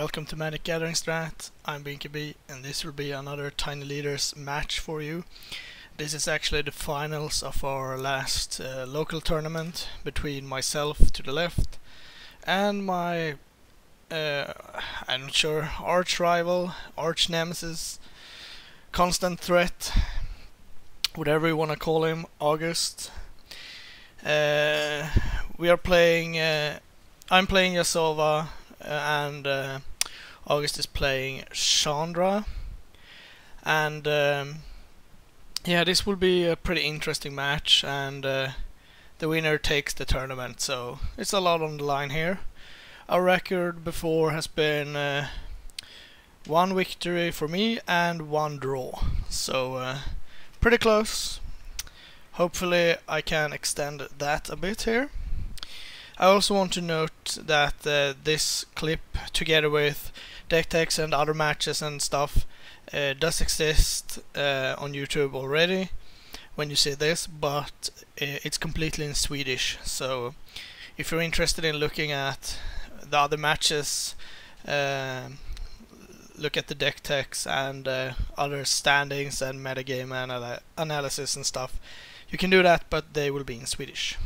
welcome to Magic Gathering Strat. I'm Binkabi, and this will be another Tiny Leaders match for you. This is actually the finals of our last local tournament between myself to the left and my, I'm not sure, arch rival, arch nemesis, constant threat, whatever you want to call him, August. We are playing, I'm playing Yasova, and August is playing Chandra, and yeah, this will be a pretty interesting match, and the winner takes the tournament, so it's a lot on the line here. Our record before has been 1 victory for me and 1 draw, so pretty close. Hopefully I can extend that a bit here. I also want to note that this clip, together with deck techs and other matches and stuff, does exist on YouTube already when you see this, but it's completely in Swedish. So if you're interested in looking at the other matches, look at the deck techs and other standings and metagame analysis and stuff, you can do that, but they will be in Swedish.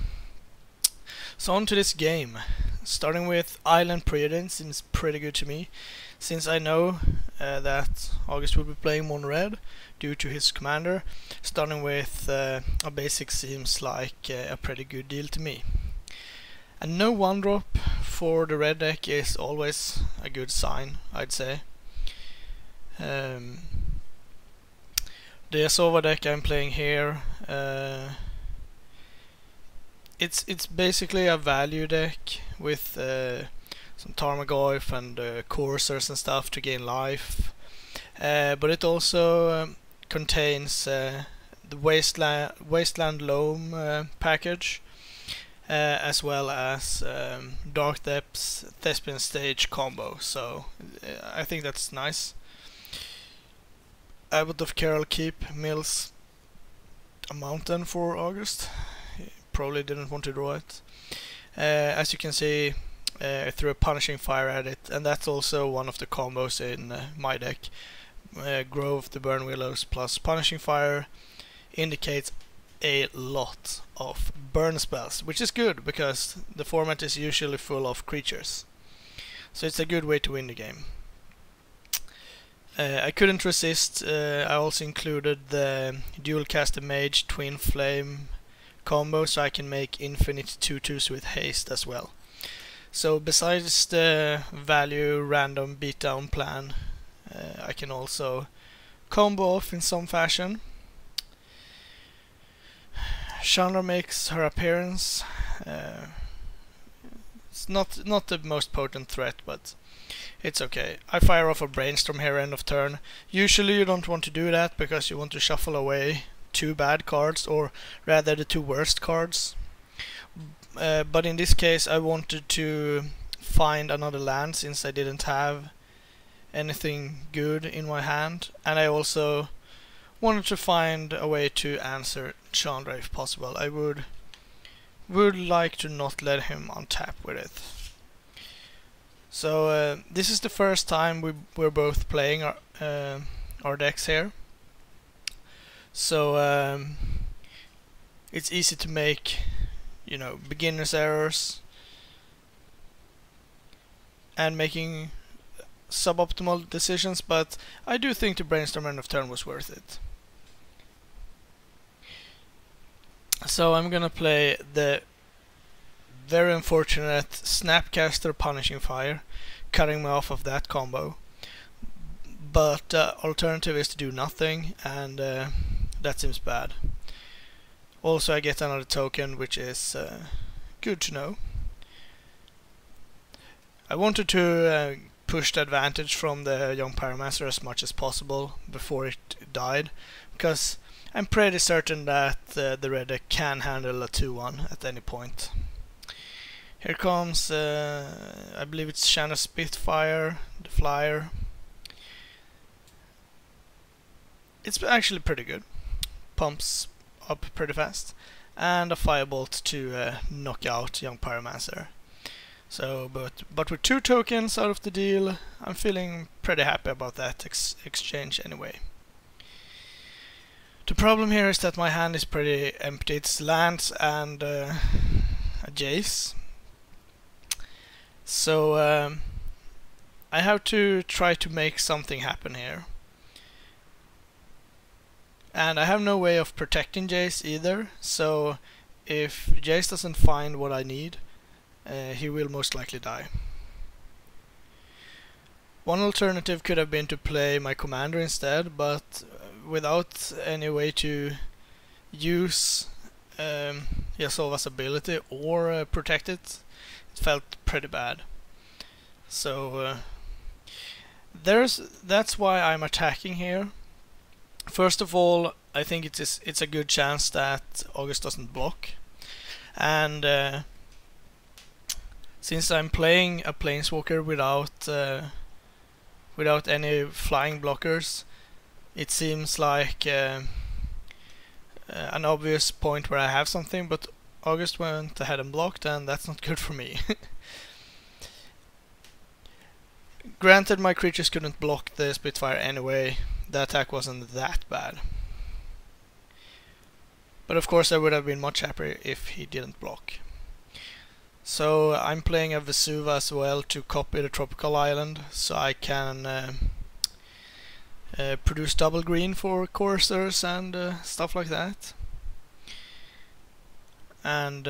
So on to this game, starting with Island Preordain seems pretty good to me, since I know that August will be playing Mono Red due to his commander. Starting with a basic seems like a pretty good deal to me. And no 1-drop for the red deck is always a good sign, I'd say. The Yasova deck I'm playing here, it's basically a value deck with some Tarmogoyf and coursers and stuff to gain life, but it also contains the Wasteland Loam package, as well as Dark Depths Thespian Stage combo, so I think that's nice. Abbot of Carol Keep mills a mountain for August. Probably didn't want to draw it. As you can see, I threw a Punishing Fire at it, and that's also one of the combos in my deck. Grove the Burn Willows plus Punishing Fire indicates a lot of burn spells, which is good because the format is usually full of creatures. So it's a good way to win the game. I couldn't resist. I also included the Dual Caster Mage Twin Flame combo, so I can make infinite 2/2s with haste as well. So besides the value random beatdown plan, I can also combo off in some fashion. Chandra makes her appearance. It's not the most potent threat, but it's okay. I fire off a Brainstorm here end of turn. Usually you don't want to do that because you want to shuffle away 2 bad cards, or rather the 2 worst cards. But in this case I wanted to find another land since I didn't have anything good in my hand, and I also wanted to find a way to answer Chandra if possible. I would like to not let him untap with it. So this is the first time we're both playing our decks here. So it's easy to make, you know, beginner's errors and making suboptimal decisions, but I do think the Brainstorm end of turn was worth it. So I'm gonna play the very unfortunate Snapcaster Punishing Fire, cutting me off of that combo. But alternative is to do nothing, and that seems bad. Also I get another token, which is good to know. I wanted to push the advantage from the Young Pyromancer as much as possible before it died, because I'm pretty certain that the red deck can handle a 2/1 at any point. Here comes, I believe it's Shanna Spitfire, the flyer. It's actually pretty good. Pumps up pretty fast. And a Firebolt to knock out Young Pyromancer. So, but with 2 tokens out of the deal, I'm feeling pretty happy about that exchange anyway. The problem here is that my hand is pretty empty. It's lands and a Jace. So I have to try to make something happen here. And I have no way of protecting Jace either, so if Jace doesn't find what I need, he will most likely die. One alternative could have been to play my commander instead, but without any way to use Yasova's ability or protect it, it felt pretty bad. So that's why I'm attacking here. First of all, I think it's a good chance that August doesn't block, and since I'm playing a Planeswalker without any flying blockers, it seems like an obvious point where I have something, but August went ahead and blocked, and that's not good for me. Granted, my creatures couldn't block the Spitfire anyway. The attack wasn't that bad. But of course I would have been much happier if he didn't block. So I'm playing a Vesuva as well to copy the Tropical Island, so I can produce double green for coursers and stuff like that. And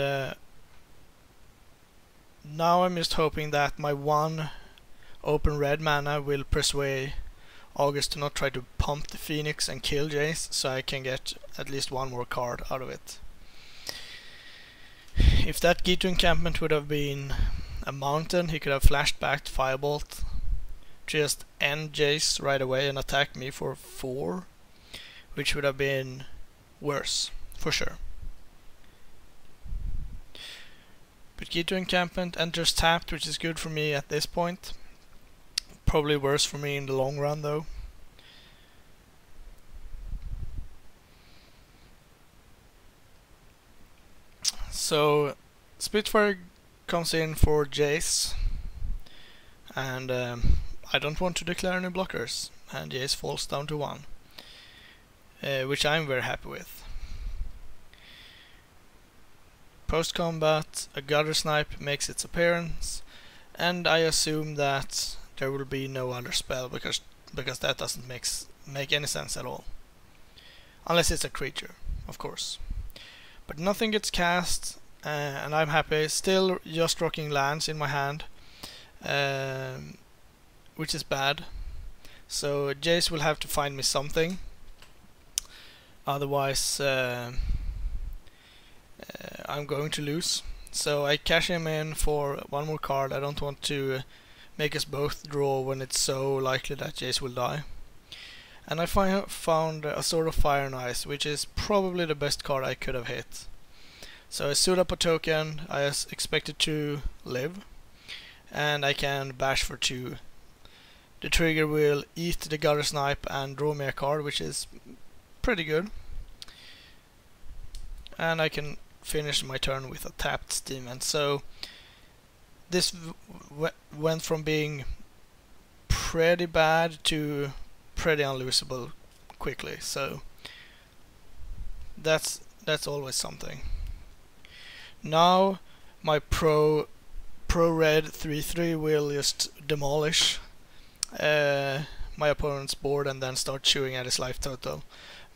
now I'm just hoping that my 1 open red mana will persuade August to not try to pump the Phoenix and kill Jace, so I can get at least 1 more card out of it. If that Gitu encampment would have been a mountain, he could have flashed back to Firebolt, just end Jace right away and attack me for 4, which would have been worse, for sure. But Gitu encampment enters tapped, which is good for me at this point. Probably worse for me in the long run though. So Spitfire comes in for Jace, and I don't want to declare any blockers, and Jace falls down to 1, which I'm very happy with. Post combat, a Gutter Snipe makes its appearance, and I assume that there will be no other spell because that doesn't make any sense at all, unless it's a creature, of course. But nothing gets cast, and I'm happy. Still just rocking lands in my hand, which is bad. So Jace will have to find me something, otherwise I'm going to lose. So I cash him in for 1 more card. I don't want to make us both draw when it's so likely that Jace will die. And I found a Sword of Fire and Ice, which is probably the best card I could have hit. So I stood up a token, I expected to live, and I can bash for 2. The trigger will eat the Gutter Snipe and draw me a card, which is pretty good. And I can finish my turn with a tapped Steam, and so this went from being pretty bad to pretty unlosable quickly, so that's always something. Now my pro red 3/3 will just demolish my opponent's board and then start chewing at his life total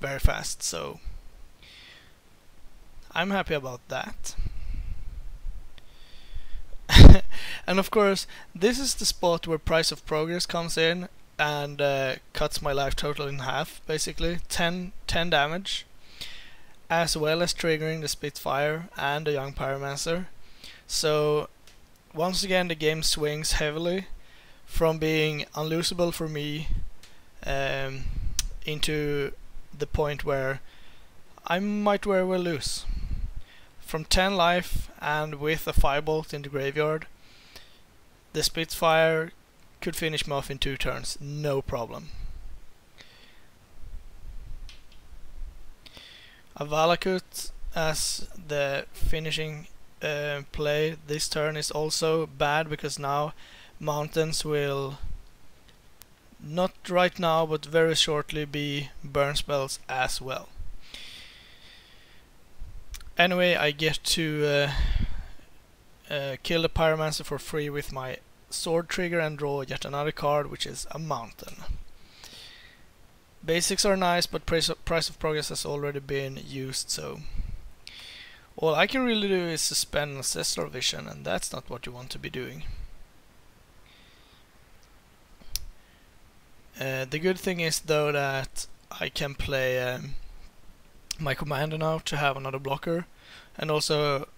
very fast, so I'm happy about that. And of course, this is the spot where Price of Progress comes in and cuts my life total in half, basically 10 damage, as well as triggering the Spitfire and the Young Pyromancer. So once again the game swings heavily from being unlosable for me into the point where I might very well lose. From 10 life and with a Firebolt in the graveyard, the Spitfire could finish me off in 2 turns, no problem. A Valakut as the finishing play this turn is also bad, because now mountains will, not right now but very shortly, be burn spells as well. Anyway, I get to kill the Pyromancer for free with my sword trigger and draw yet another card, which is a mountain. Basics are nice, but price of progress has already been used, so all I can really do is suspend Ancestral Vision, and that's not what you want to be doing. The good thing is though that I can play my commander now to have another blocker, and also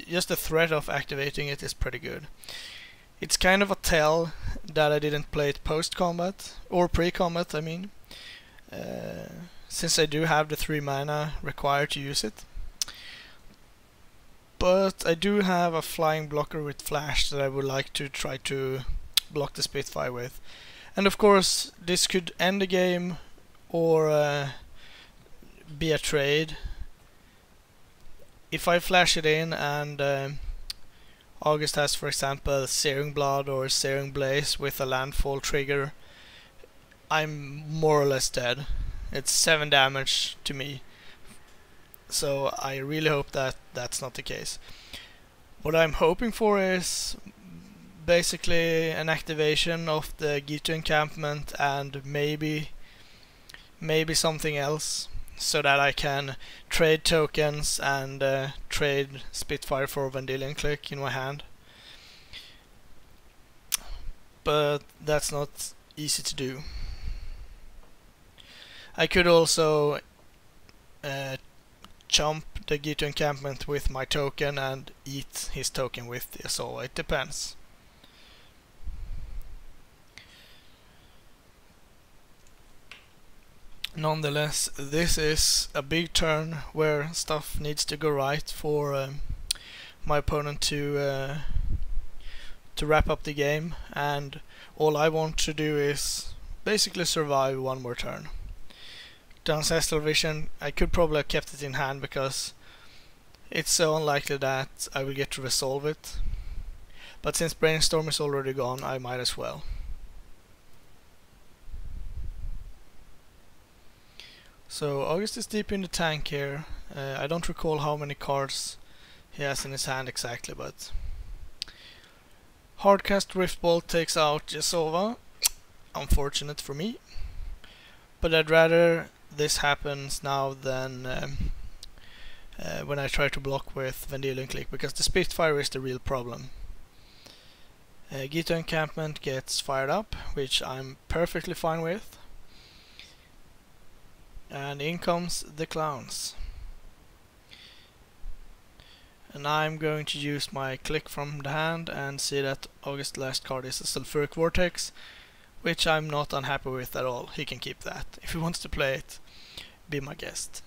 just the threat of activating it is pretty good. It's kind of a tell that I didn't play it post-combat, or pre-combat I mean, since I do have the 3 mana required to use it. But I do have a flying blocker with flash that I would like to try to block the Spitfire with. And of course this could end the game or be a trade. If I flash it in and August has, for example, Searing Blood or Searing Blaze with a landfall trigger, I'm more or less dead. It's 7 damage to me. So I really hope that that's not the case. What I'm hoping for is basically an activation of the Gitu encampment and maybe something else, so that I can trade tokens and trade Spitfire for Vendilion Click in my hand. But that's not easy to do. I could also chump the Gitu encampment with my token and eat his token with the Yasova. It depends. Nonetheless, this is a big turn where stuff needs to go right for my opponent to wrap up the game, and all I want to do is basically survive one more turn. The Ancestral Vision, I could probably have kept it in hand because it's so unlikely that I will get to resolve it, but since Brainstorm is already gone, I might as well. So August is deep in the tank here. I don't recall how many cards he has in his hand exactly, but Hardcast Riftbolt takes out Yasova. Unfortunate for me, but I'd rather this happens now than when I try to block with Vendilion Click, because the Spitfire is the real problem. Gitu encampment gets fired up, which I'm perfectly fine with. And in comes the clowns. And I'm going to use my click from the hand and see that August's last card is a Sulfuric Vortex, which I'm not unhappy with at all. He can keep that. If he wants to play it, be my guest.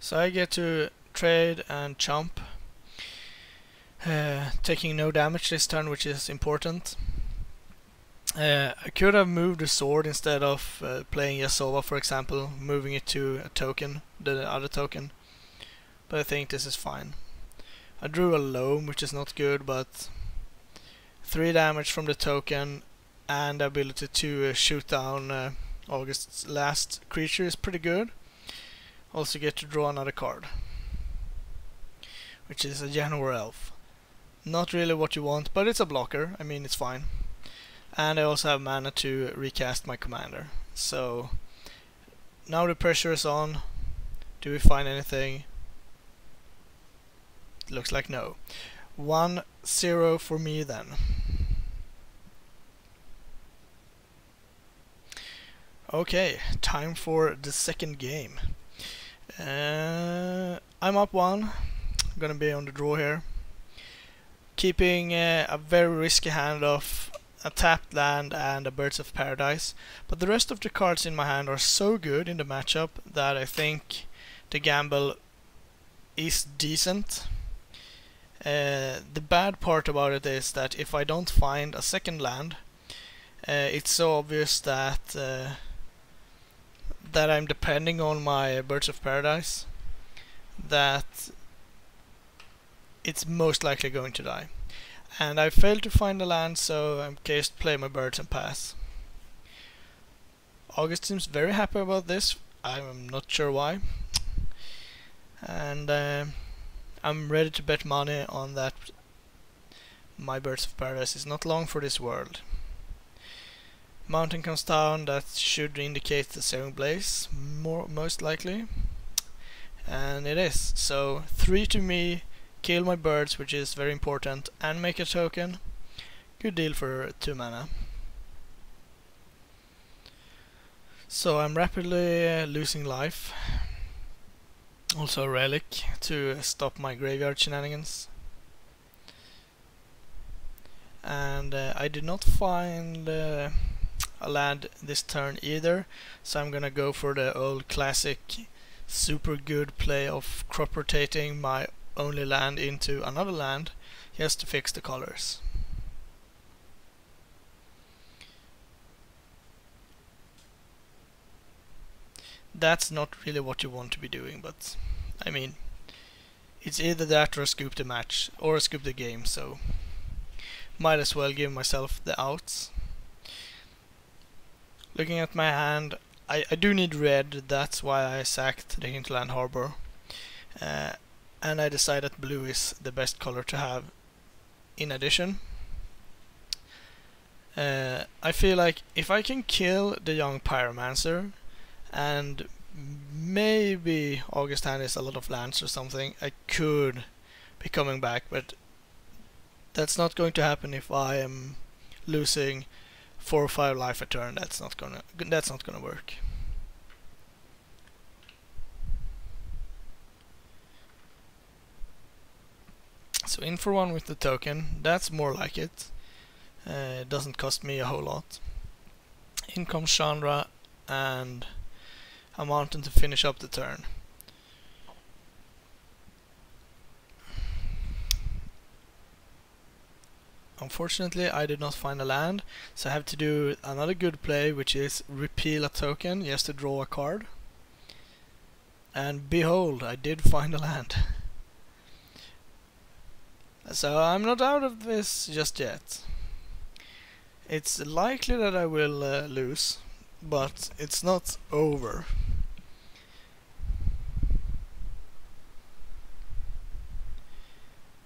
So I get to trade and chump, taking no damage this turn, which is important. I could have moved the sword instead of playing Yasova, for example, moving it to a token, the other token, but I think this is fine. I drew a loam, which is not good, but 3 damage from the token and the ability to shoot down August's last creature is pretty good. Also get to draw another card, which is a January Elf. Not really what you want, but it's a blocker. I mean, it's fine. And I also have mana to recast my commander. So now the pressure is on. Do we find anything? Looks like no. 1-0 for me then. Okay, time for the second game. I'm up 1. Gonna be on the draw here. Keeping a very risky hand of a tapped land and a Birds of Paradise, but the rest of the cards in my hand are so good in the matchup that I think the gamble is decent. The bad part about it is that if I don't find a second land, it's so obvious that that I'm depending on my Birds of Paradise, that it's most likely going to die. And I failed to find a land, so I'm case to play my birds and pass. August seems very happy about this. I'm not sure why. And I'm ready to bet money on that my Birds of Paradise is not long for this world. Mountain comes down, that should indicate the Searing Blaze, most likely. And it is. So 3 to me, kill my birds, which is very important, and make a token. Good deal for 2 mana. So I'm rapidly losing life. Also a relic to stop my graveyard shenanigans. And I did not find a land this turn either, so I'm gonna go for the old classic super good play of crop rotating my only land into another land just to fix the colors. That's not really what you want to be doing, but I mean, it's either that or scoop the match or scoop the game, so might as well give myself the outs. Looking at my hand, I do need red, that's why I sacked the Hinterland Harbor. And I decided that blue is the best color to have in addition. I feel like if I can kill the young Pyromancer, and maybe August hand is a lot of lands or something, I could be coming back, but that's not going to happen if I am losing 4 or 5 life a turn. That's not gonna work. So in for 1 with the token, that's more like it. It doesn't cost me a whole lot. In comes Chandra and a mountain to finish up the turn. Unfortunately, I did not find a land, so I have to do another good play, which is repeal a token just to draw a card. And behold, I did find a land. So I'm not out of this just yet. It's likely that I will lose, but it's not over.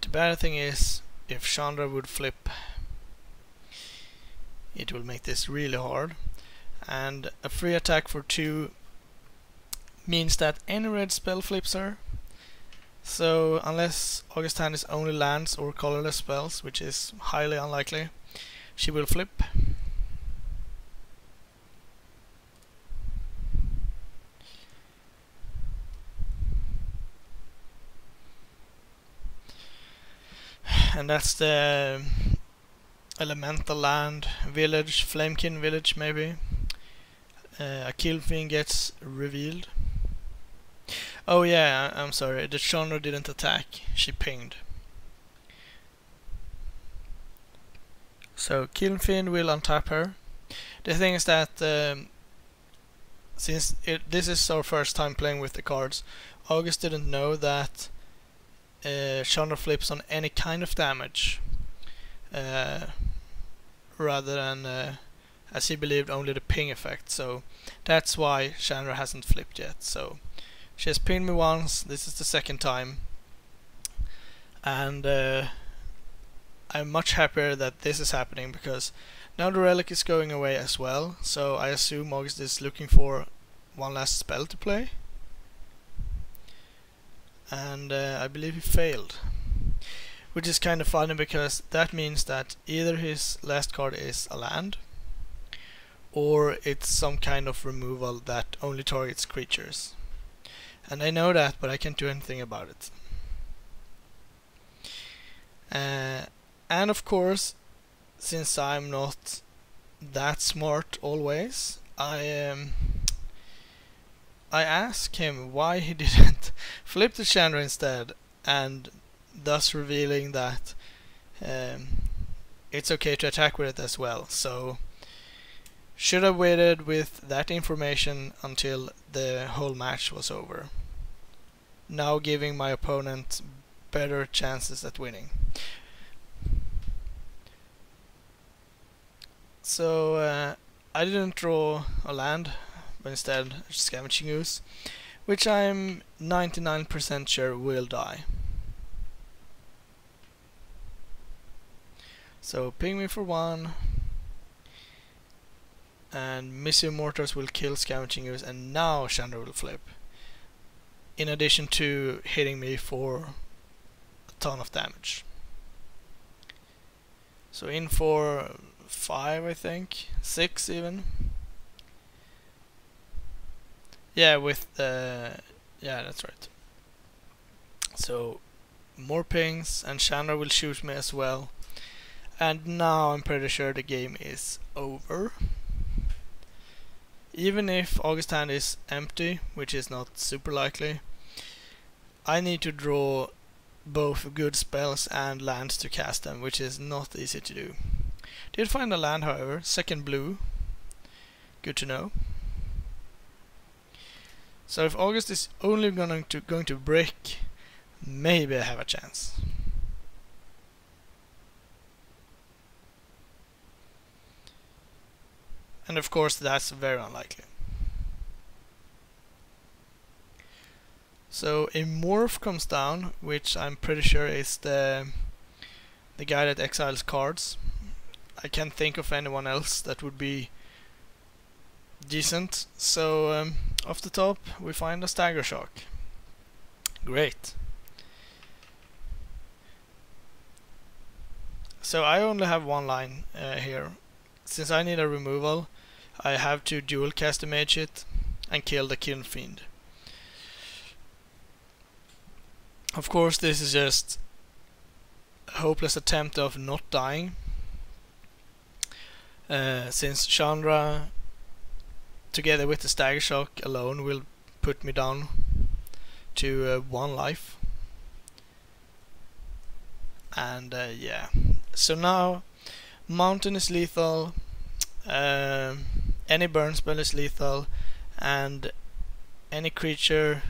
The bad thing is, if Chandra would flip, it will make this really hard. And a free attack for 2 means that any red spell flips her. So unless August hand is only lands or colorless spells, which is highly unlikely, she will flip. And that's the elemental land village, Flamekin village maybe. A kill thing gets revealed. Oh yeah, I'm sorry, the Chandra didn't attack, she pinged. So Kilnfin will untap her. The thing is that since this is our first time playing with the cards, August didn't know that Chandra flips on any kind of damage, rather than as he believed only the ping effect. So that's why Chandra hasn't flipped yet. So she has pinged me once, this is the second time, and I'm much happier that this is happening because now the relic is going away as well, so I assume August is looking for one last spell to play, and I believe he failed, which is kind of funny because that means that either his last card is a land or it's some kind of removal that only targets creatures. And I know that, but I can't do anything about it. And of course, since I'm not that smart always, I ask him why he didn't flip the Chandra instead, and thus revealing that it's okay to attack with it as well. So Should have waited with that information until the whole match was over. Now giving my opponent better chances at winning. So I didn't draw a land, but instead a Scavenging Ooze, which I'm 99% sure will die. So ping me for 1, and Missile Mortars will kill Scavenging Ooze, and now Chandra will flip. In addition to hitting me for a ton of damage. So in for 5, I think, 6 even. Yeah, with the... yeah, that's right. So more pings, and Chandra will shoot me as well. And now I'm pretty sure the game is over. Even if August hand is empty, which is not super likely, I need to draw both good spells and lands to cast them, which is not easy to do. Did find a land, however, second blue. Good to know. So if August is only going to brick, maybe I have a chance. And of course that's very unlikely. So a morph comes down, which I'm pretty sure is the guy that exiles cards. I can't think of anyone else that would be decent. So off the top we find a Stagger Shock. Great. So I only have one line here. Since I need a removal, I have to dual cast the Mage Hit and kill the Kiln Fiend. Of course this is just a hopeless attempt of not dying. Since Chandra together with the Stagger Shock alone will put me down to 1 life. And yeah, so now Mountain is lethal, any burn spell is lethal, and any creature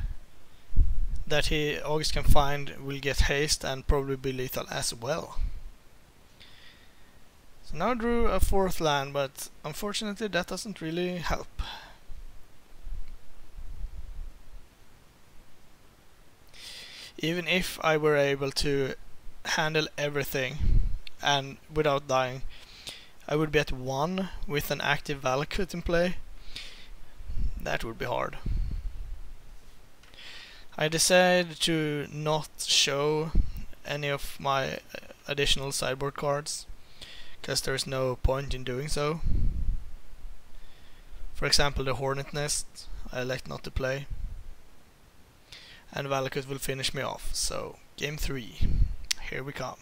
that August can find will get haste and probably be lethal as well. So now I drew a 4th land, but unfortunately that doesn't really help. Even if I were able to handle everything and without dying, I would be at 1 with an active Valakut in play. That would be hard. I decided to not show any of my additional sideboard cards, because there's no point in doing so. For example, the Hornet Nest I elect not to play, and Valakut will finish me off. So game 3, here we come.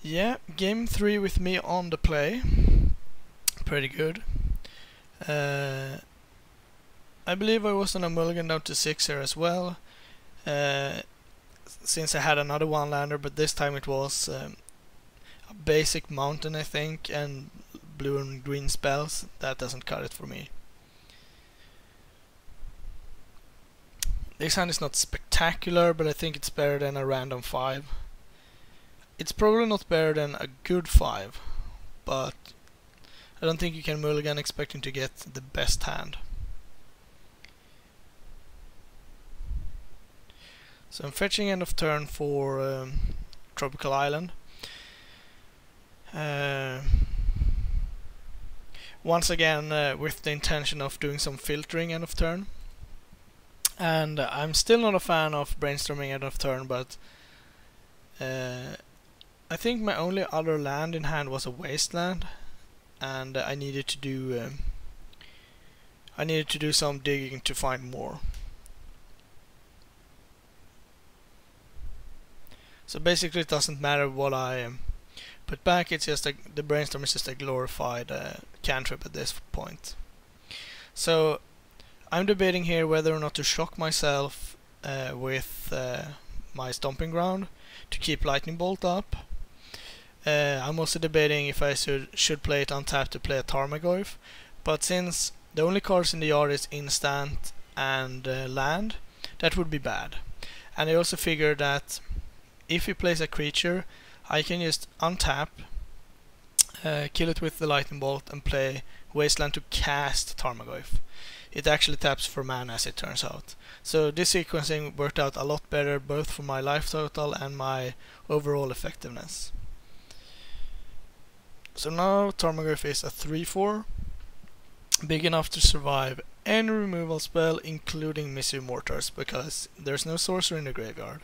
Yeah, game 3 with me on the play. Pretty good. I believe I was on a mulligan down to 6 here as well, since I had another 1-lander, but this time it was a basic mountain, I think, and blue and green spells. That doesn't cut it for me. This hand is not spectacular, but I think it's better than a random 5. It's probably not better than a good 5, but I don't think you can mulligan expecting to get the best hand. So I'm fetching end of turn for Tropical Island. Once again with the intention of doing some filtering end of turn. And I'm still not a fan of brainstorming end of turn, but I think my only other land in hand was a wasteland, and I needed to do some digging to find more. So basically it doesn't matter what I put back, it's just the brainstorm is just a glorified cantrip at this point. So I'm debating here whether or not to shock myself with my Stomping Ground to keep Lightning Bolt up, I'm also debating if I should play it untapped to play a Tarmogoyf, but since the only cards in the yard is instant and land, that would be bad. And I also figured that if he plays a creature, I can just untap, kill it with the lightning bolt, and play Wasteland to cast Tarmogoyf. It actually taps for mana, as it turns out. So this sequencing worked out a lot better, both for my life total and my overall effectiveness. So now Tarmogoyf is a 3/4, big enough to survive any removal spell, including Missive Mortars, because there's no sorcerer in the graveyard.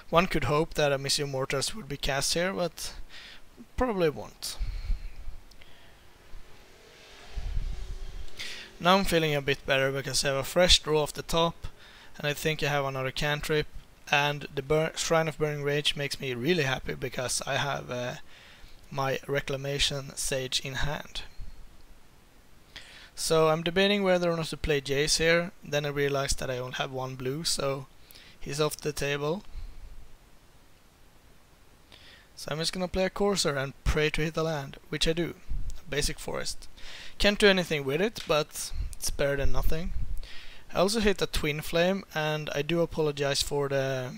One could hope that a Missive Mortars would be cast here, but probably won't. Now I'm feeling a bit better because I have a fresh draw off the top, and I think I have another cantrip, and the Shrine of Burning Rage makes me really happy because I have my Reclamation Sage in hand. So I'm debating whether or not to play Jace here. Then I realized that I only have one blue, so he's off the table. So I'm just gonna play a Courser and pray to hit a land, which I do. A basic forest. Can't do anything with it, but it's better than nothing. I also hit a Twin Flame, and I do apologize for the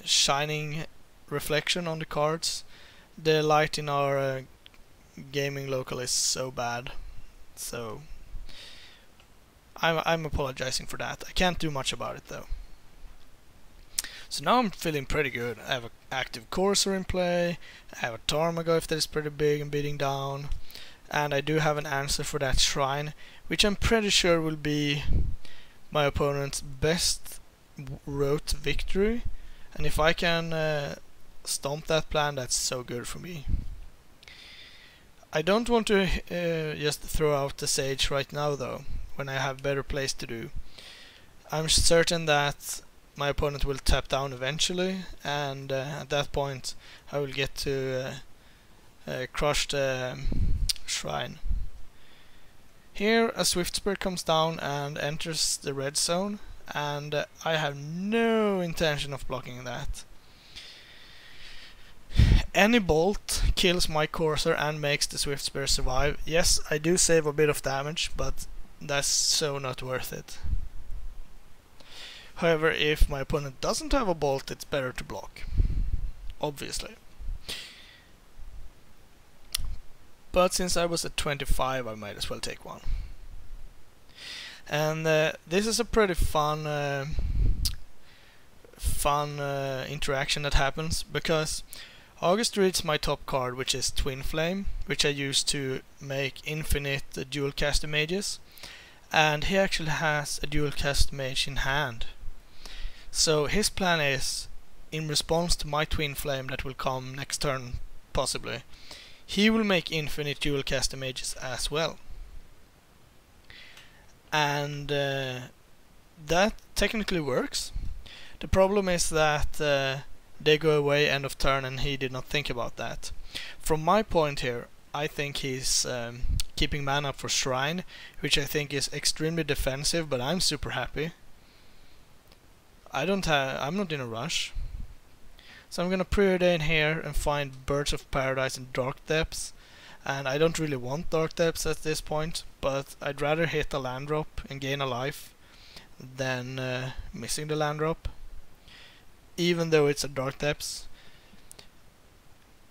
shining reflection on the cards. The light in our gaming local is so bad, so I'm apologizing for that. I can't do much about it though. So now I'm feeling pretty good. I have an active Courser in play, I have a Tarmogoyf that is pretty big and beating down, and I do have an answer for that Shrine, which I'm pretty sure will be my opponent's best rote victory, and if I can stomp that plan, that's so good for me. I don't want to just throw out the Sage right now though, when I have better plays to do. I'm certain that my opponent will tap down eventually, and at that point I will get to crush the Shrine. Here a Swift Spear comes down and enters the red zone, and I have no intention of blocking that. Any bolt kills my Courser and makes the Swift Spear survive. Yes, I do save a bit of damage, but that's so not worth it. However, if my opponent doesn't have a bolt, it's better to block, obviously. But since I was at 25, I might as well take one. And this is a pretty fun interaction that happens, because August reads my top card, which is Twin Flame, which I use to make infinite dual cast mages, and he actually has a dual cast mage in hand. So his plan is, in response to my Twin Flame that will come next turn possibly, he will make infinite dual cast mages as well. And that technically works. The problem is that they go away end of turn, and he did not think about that. From my point here, I think he's keeping mana for Shrine, which I think is extremely defensive, but I'm super happy. I'm not in a rush. So I'm gonna preordain here and find Birds of Paradise and Dark Depths. And I don't really want Dark Depths at this point, but I'd rather hit a land drop and gain a life than missing the land drop. Even though it's a Dark Depths.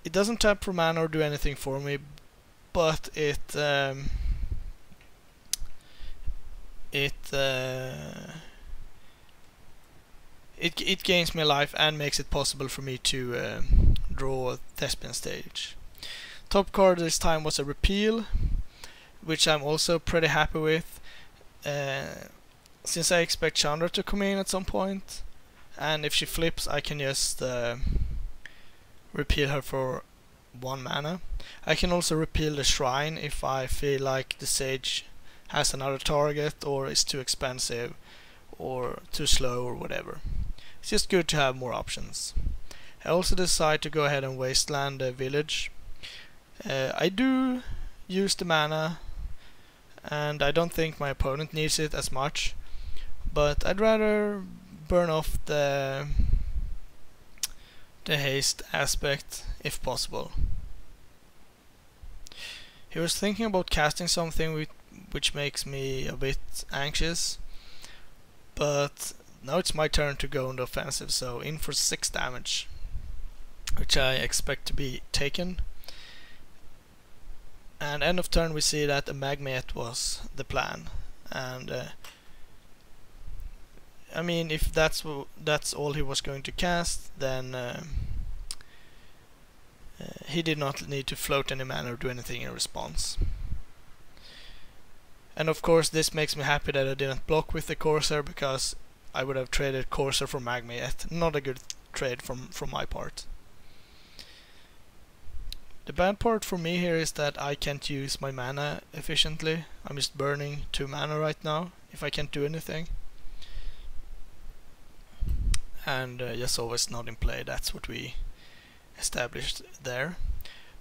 It doesn't tap for mana or do anything for me, but it gains me life and makes it possible for me to draw a Thespian Stage. Top card this time was a Repeal, which I'm also pretty happy with, since I expect Chandra to come in at some point, and if she flips I can just repeal her for 1 mana. I can also repeal the Shrine if I feel like the Sage has another target or is too expensive or too slow or whatever. It's just good to have more options. I also decide to go ahead and wasteland the village. I do use the mana, and I don't think my opponent needs it as much, but I'd rather burn off the the haste aspect if possible. He was thinking about casting something which makes me a bit anxious, but now it's my turn to go on the offensive, so in for 6 damage, which I expect to be taken. And end of turn we see that a Magmate was the plan, and I mean, if that's all he was going to cast, then he did not need to float any mana or do anything in response. And of course this makes me happy that I didn't block with the Corsair, because I would have traded Corsair for Magmate. Not a good trade from my part. The bad part for me here is that I can't use my mana efficiently. I'm just burning 2 mana right now if I can't do anything. And Yasova is not in play, that's what we established there.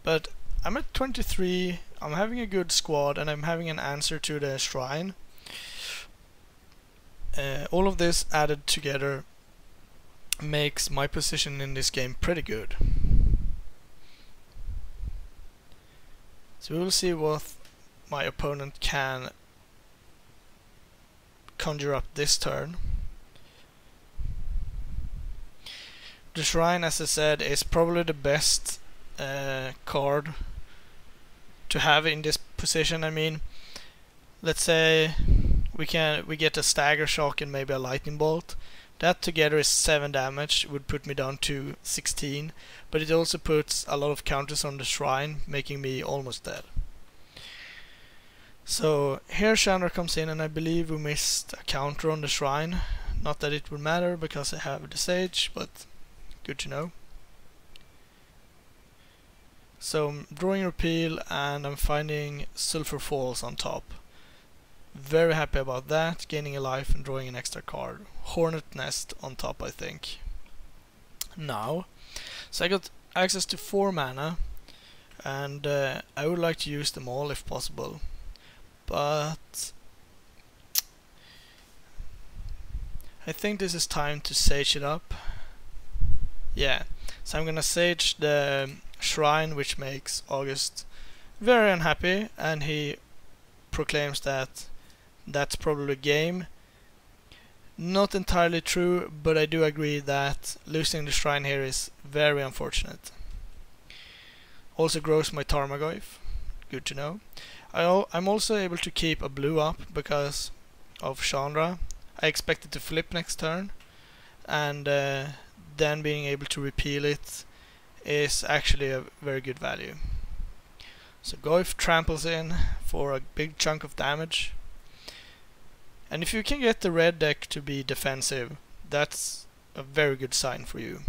But I'm at 23, I'm having a good squad, and I'm having an answer to the shrine. All of this added together makes my position in this game pretty good. So we will see what my opponent can conjure up this turn. The shrine, as I said, is probably the best card to have in this position. I mean, let's say we get a stagger shock and maybe a lightning bolt. That together is 7 damage, would put me down to 16, but it also puts a lot of counters on the shrine, making me almost dead. So here Chandra comes in, and I believe we missed a counter on the shrine. Not that it would matter because I have the Sage, but good to know. So I'm drawing Repeal, and I'm finding Sulphur Falls on top. Very happy about that, gaining a life and drawing an extra card. Hornet Nest on top, I think. Now, so I got access to 4 mana, and I would like to use them all if possible. But I think this is time to Sage it up. Yeah, so I'm gonna Sage the shrine, which makes August very unhappy, and he proclaims that that's probably game. Not entirely true, but I do agree that losing the shrine here is very unfortunate. Also grows my Tarmogoyf, good to know. I'm also able to keep a blue up because of Chandra. I expect it to flip next turn, and then being able to repeal it is actually a very good value. So Goyf tramples in for a big chunk of damage. And if you can get the red deck to be defensive, that's a very good sign for you.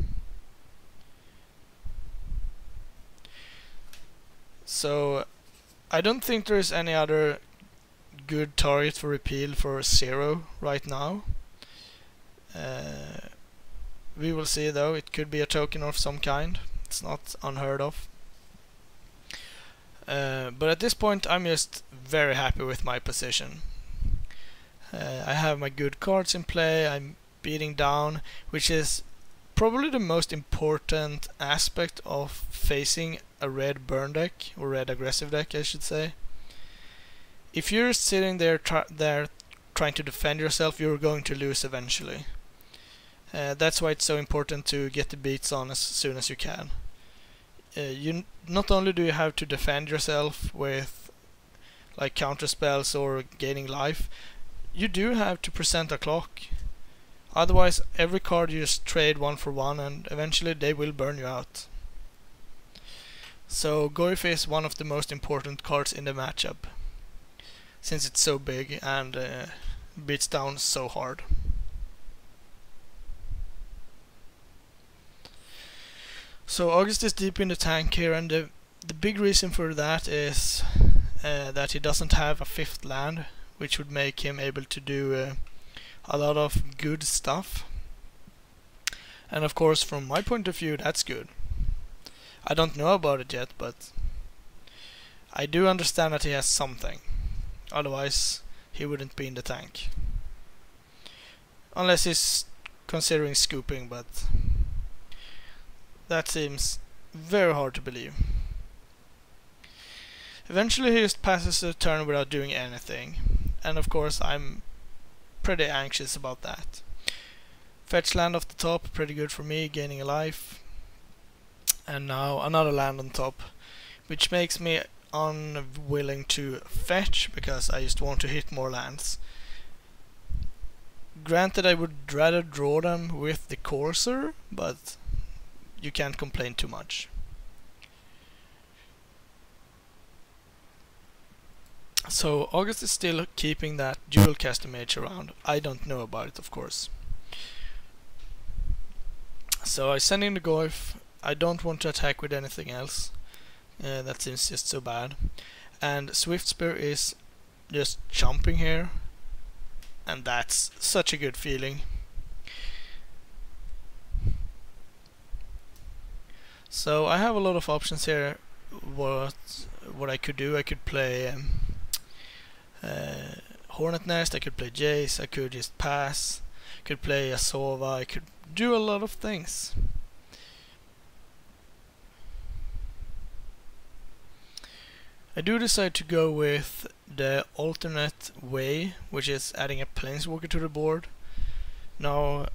So I don't think there is any other good target for repeal for 0 right now. We will see though, it could be a token of some kind. It's not unheard of. But at this point I'm just very happy with my position. I have my good cards in play, I'm beating down, which is probably the most important aspect of facing a red burn deck, or red aggressive deck I should say. If you're sitting there trying to defend yourself, you're going to lose eventually. That's why it's so important to get the beats on as soon as you can. You not only do you have to defend yourself with like counter spells or gaining life, you do have to present a clock. Otherwise every card you just trade 1 for 1 and eventually they will burn you out. So Goyf is one of the most important cards in the matchup, since it's so big and beats down so hard. So August is deep in the tank here, and the big reason for that is that he doesn't have a 5th land, which would make him able to do a lot of good stuff. And of course from my point of view that's good. I don't know about it yet, but I do understand that he has something. Otherwise he wouldn't be in the tank. Unless he's considering scooping, but That seems very hard to believe. Eventually he just passes the turn without doing anything, and of course I'm pretty anxious about that. Fetch land off the top, pretty good for me, gaining a life. And now another land on top, which makes me unwilling to fetch, because I just want to hit more lands. Granted, I would rather draw them with the Courser, but you can't complain too much. So August is still keeping that dual caster mage around. I don't know about it, of course. So I send in the Goif. I don't want to attack with anything else. That seems just so bad. And Swift Spear is just jumping here, and that's such a good feeling. So I have a lot of options here. What I could do, I could play Hornet Nest, I could play Jace, I could just pass, I could play Yasova, I could do a lot of things. I do decide to go with the alternate way, which is adding a Planeswalker to the board. Now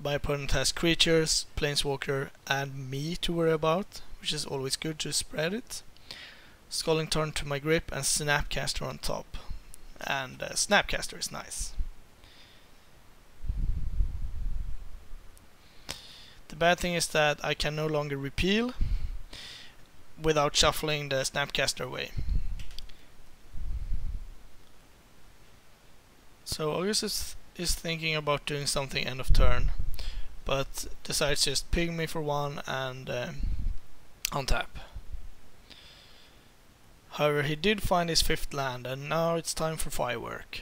my opponent has creatures, Planeswalker and me to worry about, which is always good to spread it. Scalding Tarn to my grip and Snapcaster on top. And Snapcaster is nice. The bad thing is that I can no longer repeal without shuffling the Snapcaster away. So August is thinking about doing something end of turn, but decides to just ping me for one and untap. However, he did find his 5th land, and now it's time for firework.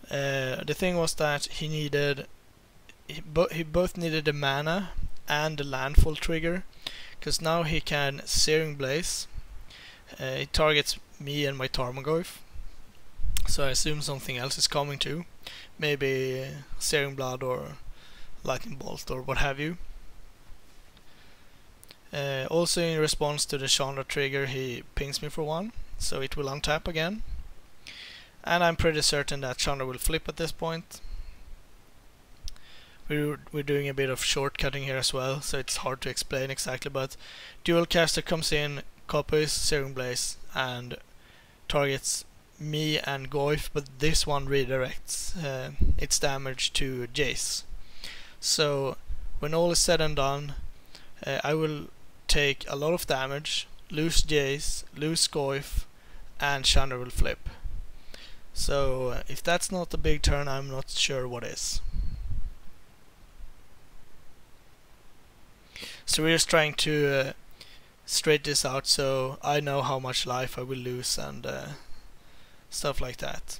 The thing was that he both needed the mana and the landfall trigger, because now he can Searing Blaze. It targets me and my Tarmogoyf, so I assume something else is coming too. Maybe Searing Blood or Lightning Bolt or what have you. Also in response to the Chandra trigger, he pings me for one, so it will untap again. And I'm pretty certain that Chandra will flip at this point. We're doing a bit of shortcutting here as well, so it's hard to explain exactly, but Dual Caster comes in, copies Searing Blaze and targets me and Goif, but this one redirects its damage to Jace. So when all is said and done, I will take a lot of damage, lose Jace, lose Goif, and Chandra will flip. So if that's not a big turn, I'm not sure what is. So we're just trying to straight this out so I know how much life I will lose and stuff like that.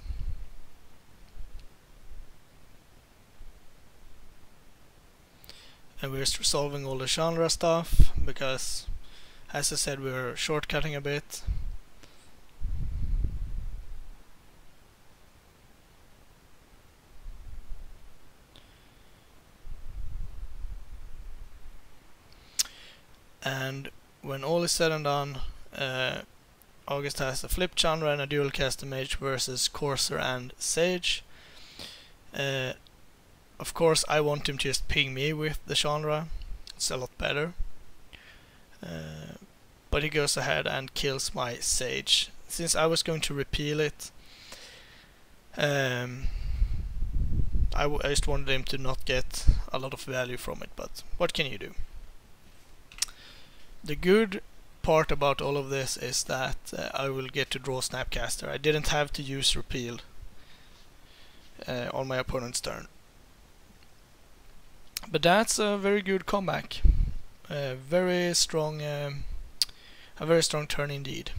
And we're just resolving all the Chandra stuff, because as I said, we're shortcutting a bit. And when all is said and done, August has a flip Chandra and a dual caster mage versus Courser and Sage. Of course, I want him to just ping me with the Chandra. It's a lot better. But he goes ahead and kills my Sage. Since I was going to repeal it, I just wanted him to not get a lot of value from it, but what can you do? The good part about all of this is that I will get to draw Snapcaster. I didn't have to use repeal on my opponent's turn. But that's a very good comeback. A very strong turn indeed.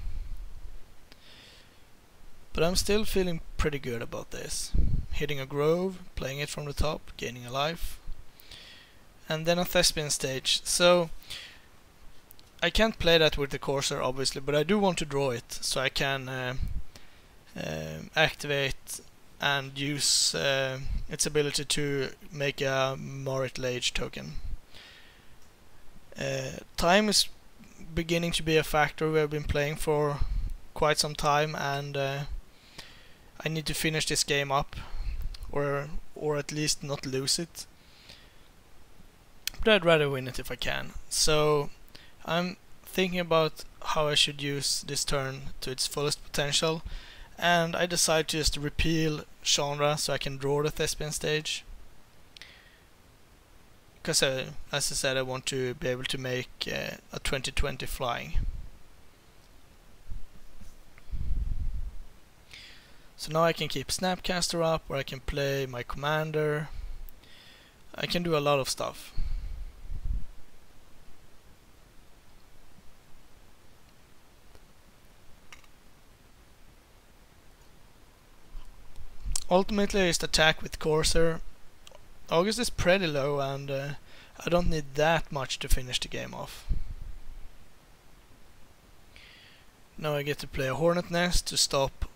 But I'm still feeling pretty good about this. Hitting a Grove, playing it from the top, gaining a life, and then a Thespian stage. So I can't play that with the Courser obviously, but I do want to draw it so I can activate and use its ability to make a Marit Lage token. Time is beginning to be a factor. We have been playing for quite some time, and I need to finish this game up, or at least not lose it. But I'd rather win it if I can. So I'm thinking about how I should use this turn to its fullest potential, and I decide to just repeal Chandra so I can draw the Thespian stage. Because as I said, I want to be able to make a 2020 flying. So now I can keep Snapcaster up, or I can play my commander. I can do a lot of stuff. Ultimately, I just attack with Corsair. August is pretty low, and I don't need that much to finish the game off. Now I get to play a Hornet Nest to stop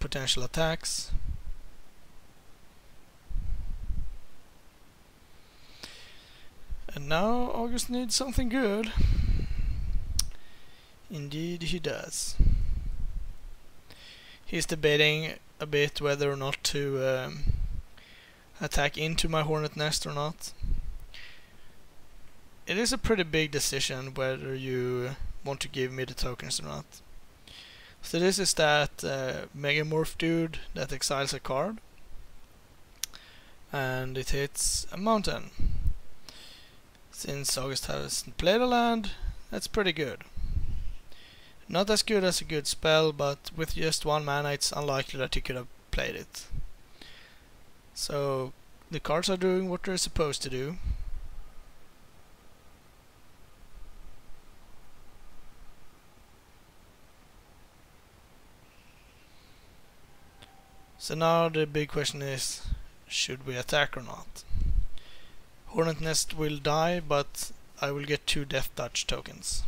potential attacks. And now August needs something good. Indeed he does. He's debating a bit whether or not to attack into my Hornet Nest or not. It is a pretty big decision whether you want to give me the tokens or not. So this is that Megamorph dude that exiles a card, and it hits a mountain. Since August hasn't played a land, that's pretty good. Not as good as a good spell, but with just 1 mana it's unlikely that he could have played it. So the cards are doing what they're supposed to do. So now the big question is, should we attack or not? Hornet Nest will die, but I will get 2 Death Touch tokens.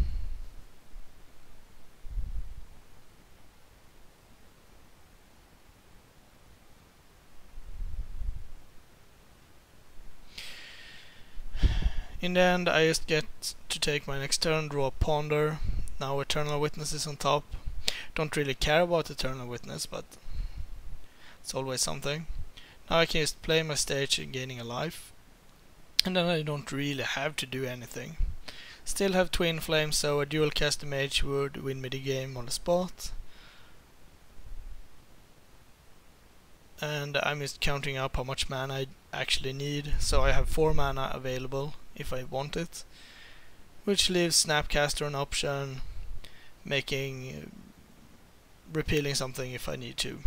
In the end, I just get to take my next turn, draw a Ponder. Now Eternal Witness is on top. Don't really care about Eternal Witness, but it's always something. Now I can just play my stage and gaining a life. And then I don't really have to do anything. Still have Twin Flames, so a dual cast mage would win me the game on the spot. And I'm just counting up how much mana I actually need. So I have 4 mana available if I want it, which leaves Snapcaster an option, repealing something if I need to.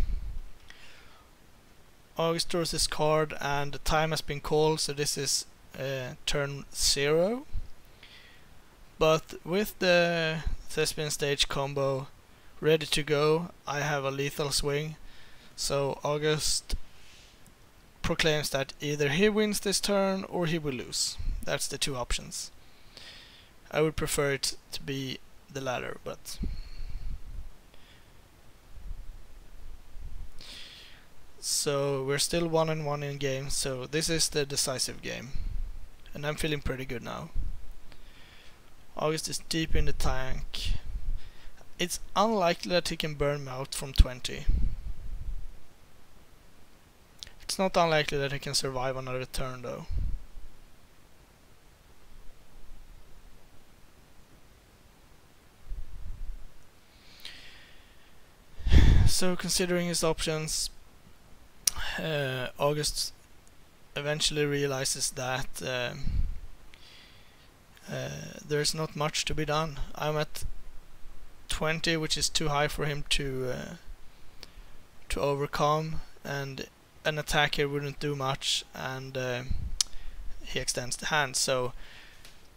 August draws this card, and the time has been called, so this is turn 0. But with the Thespian stage combo ready to go, I have a lethal swing. So August proclaims that either he wins this turn or he will lose. That's the 2 options. I would prefer it to be the latter, but so we're still 1-1 in game, so this is the decisive game. And I'm feeling pretty good now. August is deep in the tank. It's unlikely that he can burn me out from 20. It's not unlikely that he can survive another turn though. So considering his options, August eventually realizes that there's not much to be done. I'm at 20, which is too high for him to overcome, and an attack here wouldn't do much, and he extends the hand. So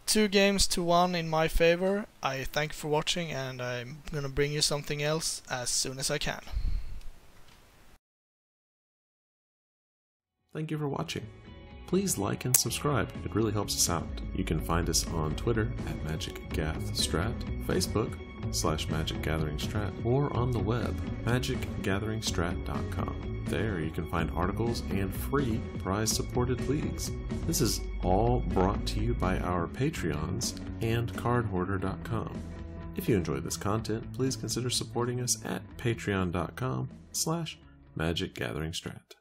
2 games to 1 in my favor. I thank you for watching, and I'm gonna bring you something else as soon as I can. Thank you for watching. please like and subscribe. It really helps us out. You can find us on Twitter at MagicGathStrat, Facebook /MagicGatheringStrat, or on the web, magicgatheringstrat.com. There you can find articles and free prize-supported leagues. This is all brought to you by our Patreons and cardhoarder.com. If you enjoyed this content, please consider supporting us at patreon.com/magicgatheringstrat.